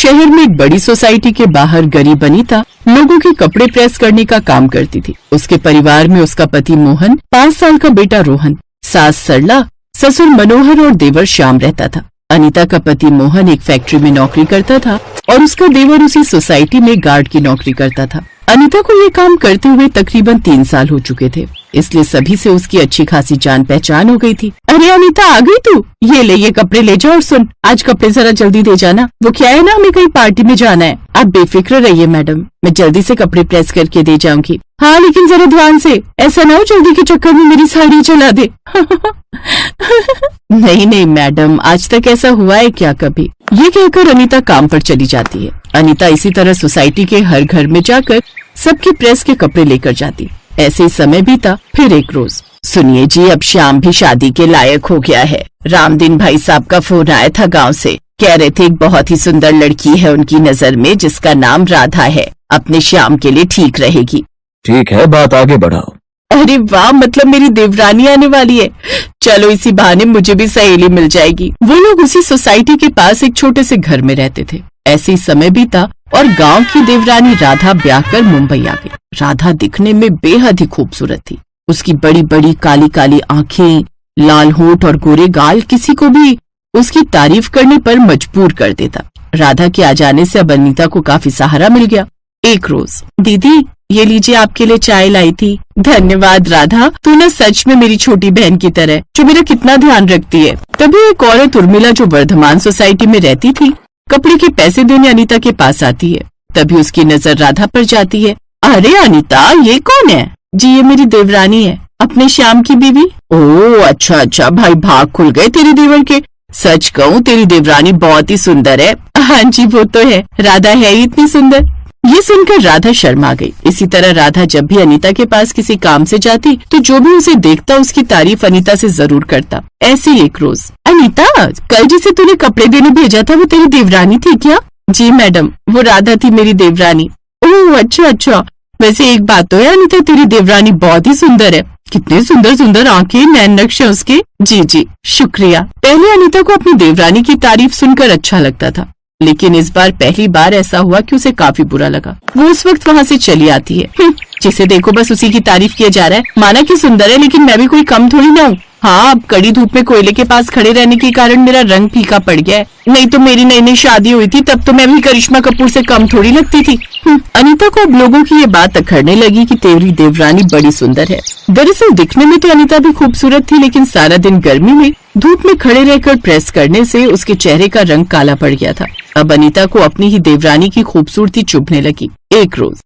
शहर में एक बड़ी सोसाइटी के बाहर गरीब अनीता लोगों के कपड़े प्रेस करने का काम करती थी। उसके परिवार में उसका पति मोहन, 5 साल का बेटा रोहन, सास सरला, ससुर मनोहर और देवर श्याम रहता था। अनीता का पति मोहन एक फैक्ट्री में नौकरी करता था और उसका देवर उसी सोसाइटी में गार्ड की नौकरी करता था। अनीता को ये काम करते हुए तकरीबन 3 साल हो चुके थे, इसलिए सभी से उसकी अच्छी खासी जान पहचान हो गई थी। अरे अनीता, आ गई तू? ये ले, ये कपड़े ले जाओ और सुन, आज कपड़े जरा जल्दी दे जाना। वो क्या है ना, हमें कहीं पार्टी में जाना है। आप बेफिक्र रहिए मैडम, मैं जल्दी से कपड़े प्रेस करके दे जाऊंगी। हाँ, लेकिन जरा ध्यान से, ऐसा ना हो जल्दी के चक्कर में मेरी साड़ी चला दे। नहीं नहीं मैडम, आज तक ऐसा हुआ है क्या कभी? ये कहकर अनीता काम पर चली जाती है। अनीता इसी तरह सोसाइटी के हर घर में जाकर सबके प्रेस के कपड़े लेकर जाती। ऐसे ही समय बीता। फिर एक रोज, सुनिए जी, अब श्याम भी शादी के लायक हो गया है। रामदीन भाई साहब का फोन आया था गांव से। कह रहे थे एक बहुत ही सुंदर लड़की है उनकी नजर में जिसका नाम राधा है, अपने श्याम के लिए ठीक रहेगी। ठीक है, बात आगे बढ़ाओ। अरे वाह, मतलब मेरी देवरानी आने वाली है। चलो इसी बहाने मुझे भी सहेली मिल जाएगी। वो लोग उसी सोसाइटी के पास एक छोटे से घर में रहते थे। ऐसे ही समय बीता और गांव की देवरानी राधा ब्याह कर मुंबई आ गई। राधा दिखने में बेहद ही खूबसूरत थी। उसकी बड़ी बड़ी काली काली आंखें, लाल होंठ और गोरे गाल किसी को भी उसकी तारीफ करने पर मजबूर कर देता। राधा के आ जाने से अब अनीता को काफी सहारा मिल गया। एक रोज, दीदी ये लीजिए, आपके लिए चाय लाई थी। धन्यवाद राधा, तू ना सच में मेरी छोटी बहन की तरह, जो मेरा कितना ध्यान रखती है। तभी एक औरत उर्मिला, जो वर्धमान सोसाइटी में रहती थी, कपड़े के पैसे देने अनीता के पास आती है। तभी उसकी नजर राधा पर जाती है। अरे अनीता, ये कौन है? जी ये मेरी देवरानी है, अपने श्याम की बीवी। ओह अच्छा अच्छा, भाई भाग खुल गए तेरे देवर के। सच कहूँ तेरी देवरानी बहुत ही सुंदर है। हाँ जी वो तो है, राधा है ही इतनी सुंदर। ये सुनकर राधा शर्मा गई। इसी तरह राधा जब भी अनीता के पास किसी काम से जाती तो जो भी उसे देखता उसकी तारीफ अनीता से जरूर करता। ऐसे एक रोज, अनीता, कल जिसे तूने कपड़े देने भेजा था वो तेरी देवरानी थी क्या? जी मैडम, वो राधा थी मेरी देवरानी। ओह अच्छा अच्छा, वैसे एक बात तो है अनीता, तेरी देवरानी बहुत ही सुंदर है। कितने सुंदर सुंदर आंखें, नैन नक्शे उसके। जी जी शुक्रिया। पहले अनीता को अपनी देवरानी की तारीफ सुनकर अच्छा लगता था, लेकिन इस बार पहली बार ऐसा हुआ कि उसे काफी बुरा लगा। वो उस वक्त वहाँ से चली आती है। जिसे देखो बस उसी की तारीफ किया जा रहा है। माना कि सुंदर है, लेकिन मैं भी कोई कम थोड़ी ना हूँ। हाँ, अब कड़ी धूप में कोयले के पास खड़े रहने के कारण मेरा रंग फीका पड़ गया है। नहीं तो मेरी नई नई शादी हुई थी तब तो मैं भी करिश्मा कपूर से कम थोड़ी लगती थी। अनीता को अब लोगों की ये बात अखरने लगी कि तेरी देवरानी बड़ी सुंदर है। दरअसल दिखने में तो अनीता भी खूबसूरत थी, लेकिन सारा दिन गर्मी में धूप में खड़े रहकर प्रेस करने से उसके चेहरे का रंग काला पड़ गया था। अब अनीता को अपनी ही देवरानी की खूबसूरती चुभने लगी। एक रोज,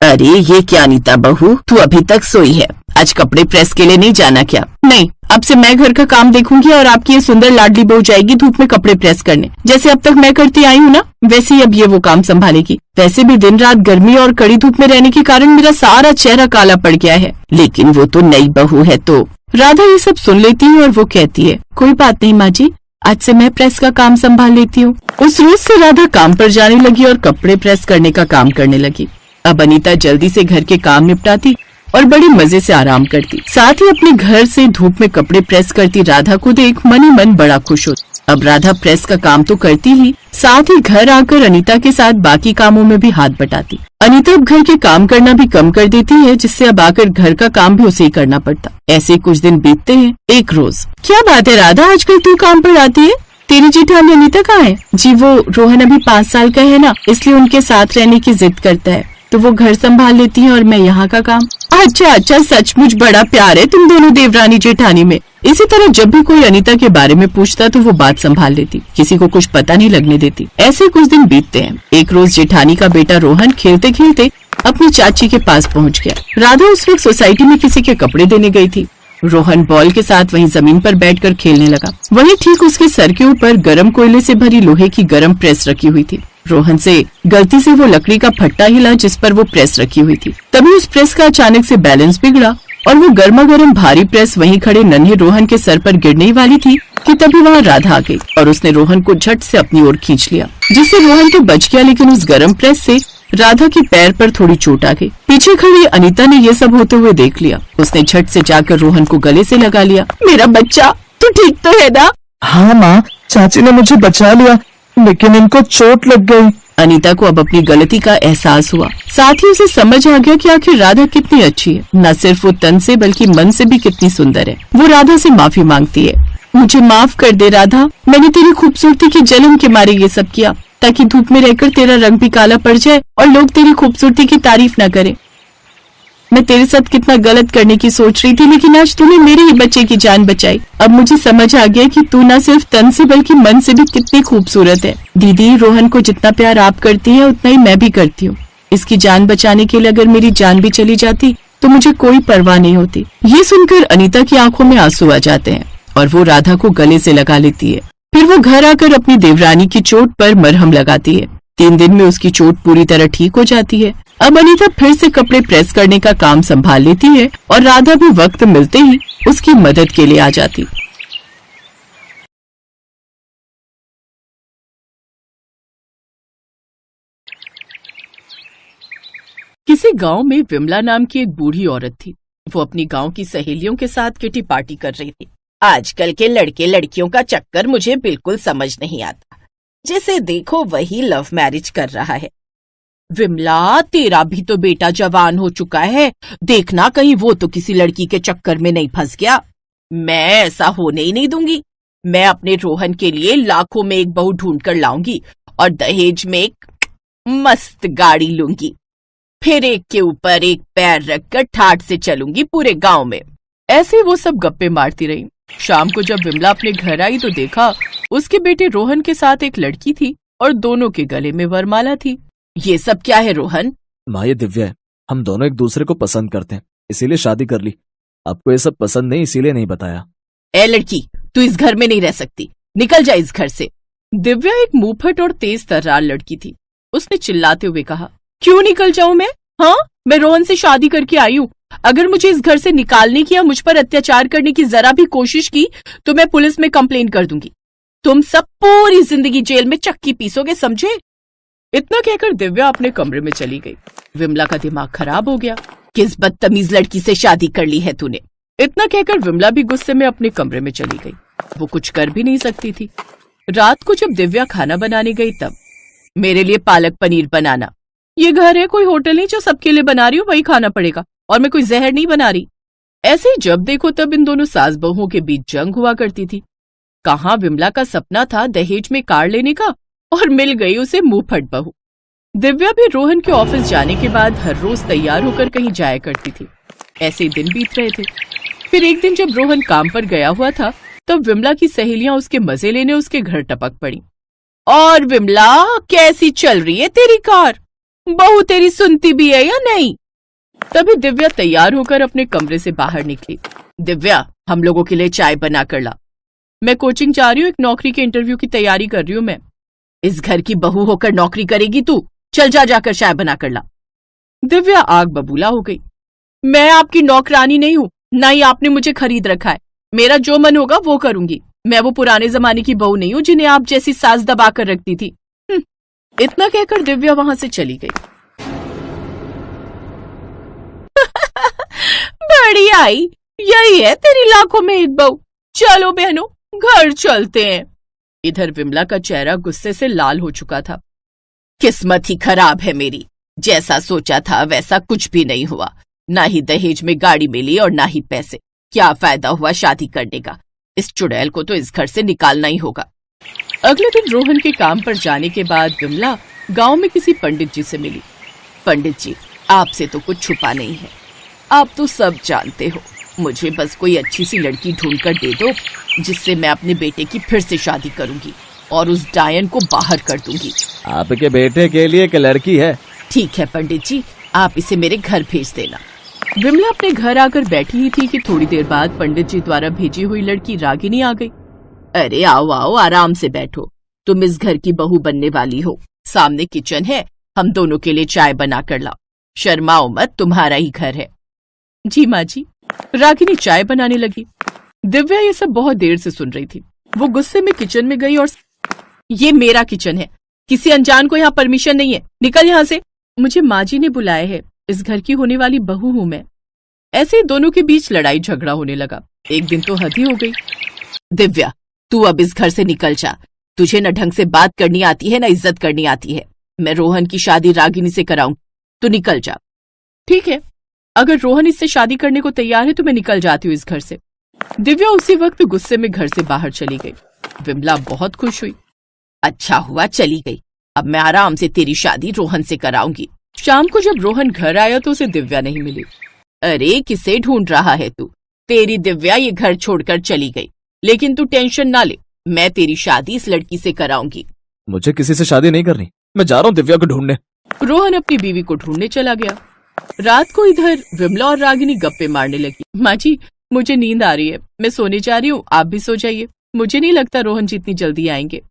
अरे ये क्या अनीता बहू, तू अभी तक सोई है? आज कपड़े प्रेस के लिए नहीं जाना क्या? नहीं, अब से मैं घर का काम देखूंगी और आपकी ये सुंदर लाडली बहू जाएगी धूप में कपड़े प्रेस करने। जैसे अब तक मैं करती आई हूँ ना, वैसे ही अब ये वो काम संभालेगी। वैसे भी दिन रात गर्मी और कड़ी धूप में रहने के कारण मेरा सारा चेहरा काला पड़ गया है। लेकिन वो तो नई बहू है। तो राधा ये सब सुन लेती है और वो कहती है, कोई बात नहीं माँ जी, आज से मैं प्रेस का काम संभाल लेती हूँ। उस रोज से राधा काम पर जाने लगी और कपड़े प्रेस करने का काम करने लगी। अब अनीता जल्दी से घर के काम निपटाती और बड़ी मजे से आराम करती। साथ ही अपने घर से धूप में कपड़े प्रेस करती राधा को देख मन ही मन बड़ा खुश होती। अब राधा प्रेस का काम तो करती ही, साथ ही घर आकर अनीता के साथ बाकी कामों में भी हाथ बटाती। अनीता अब घर के काम करना भी कम कर देती है, जिससे अब आकर घर का काम भी उसे ही करना पड़ता। ऐसे कुछ दिन बीतते हैं। एक रोज, क्या बात है राधा, आजकल तू काम पर आती है? तेरी जेठानी अनीता कहाँ है? जी वो रोहन अभी 5 साल का है ना, इसलिए उनके साथ रहने की जिद करता है, तो वो घर संभाल लेती है और मैं यहाँ का काम। अच्छा अच्छा, सचमुच बड़ा प्यार है तुम दोनों देवरानी जेठानी में। इसी तरह जब भी कोई अनीता के बारे में पूछता तो वो बात संभाल लेती, किसी को कुछ पता नहीं लगने देती। ऐसे कुछ दिन बीतते हैं। एक रोज जेठानी का बेटा रोहन खेलते खेलते अपनी चाची के पास पहुँच गया। राधा उस वक्त सोसाइटी में किसी के कपड़े देने गई थी। रोहन बॉल के साथ वहीं जमीन पर बैठकर खेलने लगा। वहीं ठीक उसके सर के ऊपर गरम कोयले से भरी लोहे की गरम प्रेस रखी हुई थी। रोहन से गलती से वो लकड़ी का फट्टा हिला जिस पर वो प्रेस रखी हुई थी। तभी उस प्रेस का अचानक से बैलेंस बिगड़ा और वो गर्मा गर्म भारी प्रेस वहीं खड़े नन्हे रोहन के सर पर गिरने ही वाली थी कि तभी वहाँ राधा आ गई और उसने रोहन को झट से अपनी ओर खींच लिया, जिससे रोहन तो बच गया, लेकिन उस गरम प्रेस से राधा के पैर पर थोड़ी चोट आ गई। पीछे खड़ी अनीता ने ये सब होते हुए देख लिया। उसने झट से जाकर रोहन को गले से लगा लिया। मेरा बच्चा, तू ठीक तो है ना? हाँ माँ, चाची ने मुझे बचा लिया। लेकिन इनको चोट लग गई। अनीता को अब अपनी गलती का एहसास हुआ। साथ ही उसे समझ आ गया कि आखिर राधा कितनी अच्छी है। न सिर्फ वो तन से बल्कि मन से भी कितनी सुंदर है। वो राधा से माफी मांगती है। मुझे माफ कर दे राधा, मैंने तेरी खूबसूरती के जलन के मारे ये सब किया, ताकि धूप में रहकर तेरा रंग भी काला पड़ जाए और लोग तेरी खूबसूरती की तारीफ न करें। मैं तेरे साथ कितना गलत करने की सोच रही थी, लेकिन आज तूने मेरे ही बच्चे की जान बचाई। अब मुझे समझ आ गया कि तू न सिर्फ तन से बल्कि मन से भी कितनी खूबसूरत है। दीदी, रोहन को जितना प्यार आप करती हैं उतना ही मैं भी करती हूँ। इसकी जान बचाने के लिए अगर मेरी जान भी चली जाती तो मुझे कोई परवाह नहीं होती। ये सुनकर अनीता की आंखों में आंसू आ जाते हैं और वो राधा को गले से लगा लेती है। फिर वो घर आकर अपनी देवरानी की चोट पर मरहम लगाती है। 3 दिन में उसकी चोट पूरी तरह ठीक हो जाती है। अब अनीता फिर से कपड़े प्रेस करने का काम संभाल लेती है और राधा भी वक्त मिलते ही उसकी मदद के लिए आ जाती। किसी गांव में विमला नाम की एक बूढ़ी औरत थी। वो अपनी गांव की सहेलियों के साथ किटी पार्टी कर रही थी। आजकल के लड़के लड़कियों का चक्कर मुझे बिल्कुल समझ नहीं आता। जिसे देखो वही लव मैरिज कर रहा है। विमला, तेरा भी तो बेटा जवान हो चुका है, देखना कहीं वो तो किसी लड़की के चक्कर में नहीं फंस गया। मैं ऐसा होने ही नहीं दूंगी। मैं अपने रोहन के लिए लाखों में एक बहू ढूंढ कर लाऊंगी और दहेज में एक मस्त गाड़ी लूंगी। फिर एक के ऊपर एक पैर रखकर ठाठ से चलूंगी पूरे गांव में। ऐसे वो सब गप्पे मारती रही। शाम को जब विमला अपने घर आई तो देखा उसके बेटे रोहन के साथ एक लड़की थी और दोनों के गले में वरमाला थी। ये सब क्या है रोहन? माँ, ये दिव्या है। हम दोनों एक दूसरे को पसंद करते हैं, इसीलिए शादी कर ली। आपको ये सब पसंद नहीं, इसीलिए नहीं बताया। ए लड़की, तू इस घर में नहीं रह सकती, निकल जा इस घर से। दिव्या एक मुंहफट और तेज तर्रार लड़की थी। उसने चिल्लाते हुए कहा, क्यों निकल जाऊं मैं? हाँ, मैं रोहन से शादी करके आई हूँ। अगर मुझे इस घर से निकालने की या मुझ पर अत्याचार करने की जरा भी कोशिश की तो मैं पुलिस में कंप्लेन कर दूंगी। तुम सब पूरी जिंदगी जेल में चक्की पीसोगे, समझे? इतना कहकर दिव्या अपने कमरे में चली गई। विमला का दिमाग खराब हो गया। किस बदतमीज लड़की से शादी कर ली है तूने? इतना कहकर विमला भी गुस्से में अपने कमरे में चली गई। वो कुछ कर भी नहीं सकती थी। रात को जब दिव्या खाना बनाने गई तब, मेरे लिए पालक पनीर बनाना। ये घर है, कोई होटल नहीं जो सबके लिए बना रही हूँ, वही खाना पड़ेगा, और मैं कोई जहर नहीं बना रही। ऐसे ही जब देखो तब इन दोनों सास बहुओं के बीच जंग हुआ करती थी। कहाँ विमला का सपना था दहेज में कार लेने का, और मिल गई उसे मुंहफट बहू। दिव्या भी रोहन के ऑफिस जाने के बाद हर रोज तैयार होकर कहीं जाया करती थी। ऐसे ही दिन बीत रहे थे। फिर एक दिन जब रोहन काम पर गया हुआ था तब विमला की सहेलियां उसके मजे लेने उसके घर टपक पड़ी। और विमला, कैसी चल रही है तेरी कार? बहू तेरी सुनती भी है या नहीं? तभी दिव्या तैयार होकर अपने कमरे से बाहर निकली। दिव्या, हम लोगों के लिए चाय बना कर ला। मैं कोचिंग जा रही हूँ, एक नौकरी के इंटरव्यू की तैयारी कर रही हूँ मैं। इस घर की बहू होकर नौकरी करेगी तू? चल जा, जाकर चाय बना कर ला। दिव्या आग बबूला हो गई। मैं आपकी नौकरानी नहीं हूँ, ना ही आपने मुझे खरीद रखा है। मेरा जो मन होगा वो करूंगी। मैं वो पुराने जमाने की बहू नहीं हूँ जिन्हें आप जैसी सास दबा कर रखती थी। इतना कहकर दिव्या वहां से चली गई। बड़ी आई, यही है तेरी लाखों में एक बहू। चलो बहनों, घर चलते हैं। इधर विमला का चेहरा गुस्से से लाल हो चुका था। किस्मत ही खराब है मेरी, जैसा सोचा था वैसा कुछ भी नहीं हुआ। ना ही दहेज में गाड़ी मिली और ना ही पैसे। क्या फायदा हुआ शादी करने का? इस चुड़ैल को तो इस घर से निकालना ही होगा। अगले दिन रोहन के काम पर जाने के बाद विमला गांव में किसी पंडित जी से मिली। पंडित जी, आपसे तो कुछ छुपा नहीं है, आप तो सब जानते हो। मुझे बस कोई अच्छी सी लड़की ढूंढ कर दे दो जिससे मैं अपने बेटे की फिर से शादी करूंगी और उस डायन को बाहर कर दूंगी। आपके बेटे के लिए एक लड़की है? ठीक है पंडित जी, आप इसे मेरे घर भेज देना। विमला अपने घर आकर बैठी ही थी कि थोड़ी देर बाद पंडित जी द्वारा भेजी हुई लड़की रागिनी आ गई। अरे आओ आओ, आराम से बैठो। तुम इस घर की बहू बनने वाली हो। सामने किचन है, हम दोनों के लिए चाय बना कर लाओ। शर्माओ मत, तुम्हारा ही घर है। जी माँ जी। रागिनी चाय बनाने लगी। दिव्या ये सब बहुत देर से सुन रही थी। वो गुस्से में किचन में गई और ये मेरा किचन है, किसी अनजान को यहाँ परमिशन नहीं है, निकल यहाँ से। मुझे माँ जी ने बुलाया है, इस घर की होने वाली बहू हूँ मैं। ऐसे ही दोनों के बीच लड़ाई झगड़ा होने लगा। एक दिन तो हद ही हो गई। दिव्या, तू अब इस घर से निकल जा। तुझे न ढंग से बात करनी आती है न इज्जत करनी आती है। मैं रोहन की शादी रागिनी से कराऊं, तू निकल जा। ठीक है, अगर रोहन इससे शादी करने को तैयार है तो मैं निकल जाती हूँ इस घर से। दिव्या उसी वक्त गुस्से में घर से बाहर चली गई। विमला बहुत खुश हुई। अच्छा हुआ चली गई, अब मैं आराम से तेरी शादी रोहन से कराऊंगी। शाम को जब रोहन घर आया तो उसे दिव्या नहीं मिली। अरे किसे ढूंढ रहा है तू? तेरी दिव्या ये घर छोड़कर चली गई, लेकिन तू टेंशन ना ले, मैं तेरी शादी इस लड़की से कराऊंगी। मुझे किसी से शादी नहीं करनी, मैं जा रहा हूँ दिव्या को ढूंढने। रोहन अपनी बीवी को ढूंढने चला गया। रात को इधर विमला और रागिनी गप्पे मारने लगी। माँ जी, मुझे नींद आ रही है, मैं सोने जा रही हूँ, आप भी सो जाइए। मुझे नहीं लगता रोहन जी इतनी जल्दी आएंगे।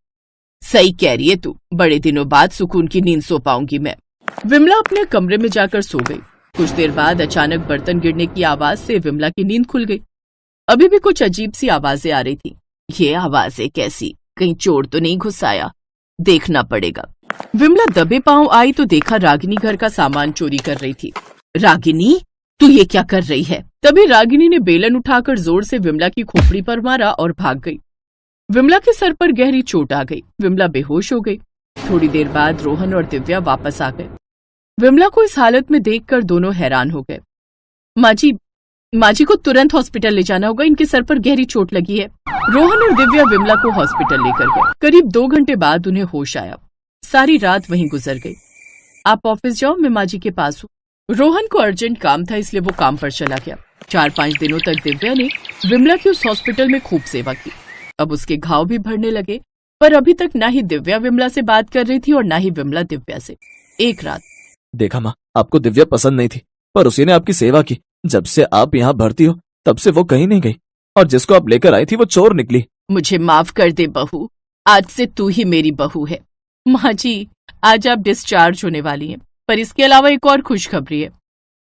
सही कह रही है तू, बड़े दिनों बाद सुकून की नींद सो पाऊंगी मैं। विमला अपने कमरे में जाकर सो गई। कुछ देर बाद अचानक बर्तन गिरने की आवाज से विमला की नींद खुल गई। अभी भी कुछ अजीब सी आवाजें आ रही थी। ये आवाजें कैसी? कहीं चोर तो नहीं घुस आया? देखना पड़ेगा। विमला दबे पांव आई तो देखा रागिनी घर का सामान चोरी कर रही थी। रागिनी, तू ये क्या कर रही है? तभी रागिनी ने बेलन उठाकर जोर से विमला की खोपड़ी पर मारा और भाग गई। विमला के सर पर गहरी चोट आ गई। विमला बेहोश हो गई। थोड़ी देर बाद रोहन और दिव्या वापस आ गए। विमला को इस हालत में देखकर दोनों हैरान हो गए। माँ जी को तुरंत हॉस्पिटल ले जाना होगा, इनके सर पर गहरी चोट लगी है। रोहन और दिव्या विमला को हॉस्पिटल लेकर गए। करीब 2 घंटे बाद उन्हें होश आया। सारी रात वहीं गुजर गई। आप ऑफिस जाओ, मैं माँ जी के पास हूँ। रोहन को अर्जेंट काम था, इसलिए वो काम पर चला गया। 4-5 दिनों तक दिव्या ने विमला की उस हॉस्पिटल में खूब सेवा की। अब उसके घाव भी भरने लगे, पर अभी तक ना ही दिव्या विमला से बात कर रही थी और ना ही विमला दिव्या से। एक रात, देखा माँ, आपको दिव्या पसंद नहीं थी, पर उसी ने आपकी सेवा की। जब से आप यहाँ भर्ती हो तब से वो कहीं नहीं गई, और जिसको आप लेकर आई थी वो चोर निकली। मुझे माफ कर दे बहू, आज से तू ही मेरी बहू है। माँ जी, आज आप डिस्चार्ज होने वाली हैं, पर इसके अलावा एक और खुशखबरी है।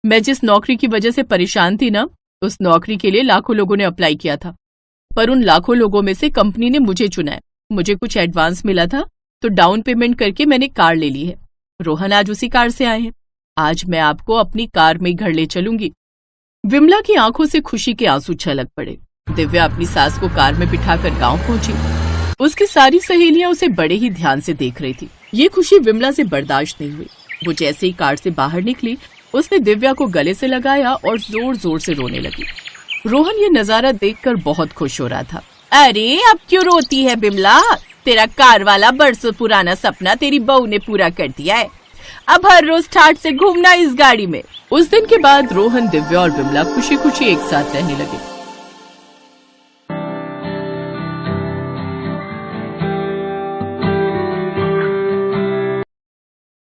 मैं जिस नौकरी की वजह से परेशान थी ना, उस नौकरी के लिए लाखों लोगों ने अप्लाई किया था, पर उन लाखों लोगों में से कंपनी ने मुझे चुना है। मुझे कुछ एडवांस मिला था, तो डाउन पेमेंट करके मैंने कार ले ली है। रोहन आज उसी कार से आए हैं। आज मैं आपको अपनी कार में ही घर ले चलूंगी। विमला की आंखों से खुशी के आंसू छलक पड़े। दिव्या अपनी सास को कार में बिठाकर गांव पहुंची। उसकी सारी सहेलियां उसे बड़े ही ध्यान से देख रही थी। ये खुशी विमला से बर्दाश्त नहीं हुई। वो जैसे ही कार से बाहर निकली, उसने दिव्या को गले से लगाया और जोर जोर से रोने लगी। रोहन ये नजारा देखकर बहुत खुश हो रहा था। अरे अब क्यों रोती है विमला? तेरा कार वाला बरसों पुराना सपना तेरी बहू ने पूरा कर दिया है। अब हर रोज ठाठ से घूमना इस गाड़ी में। उस दिन के बाद रोहन, दिव्या और विमला खुशी खुशी एक साथ रहने लगे।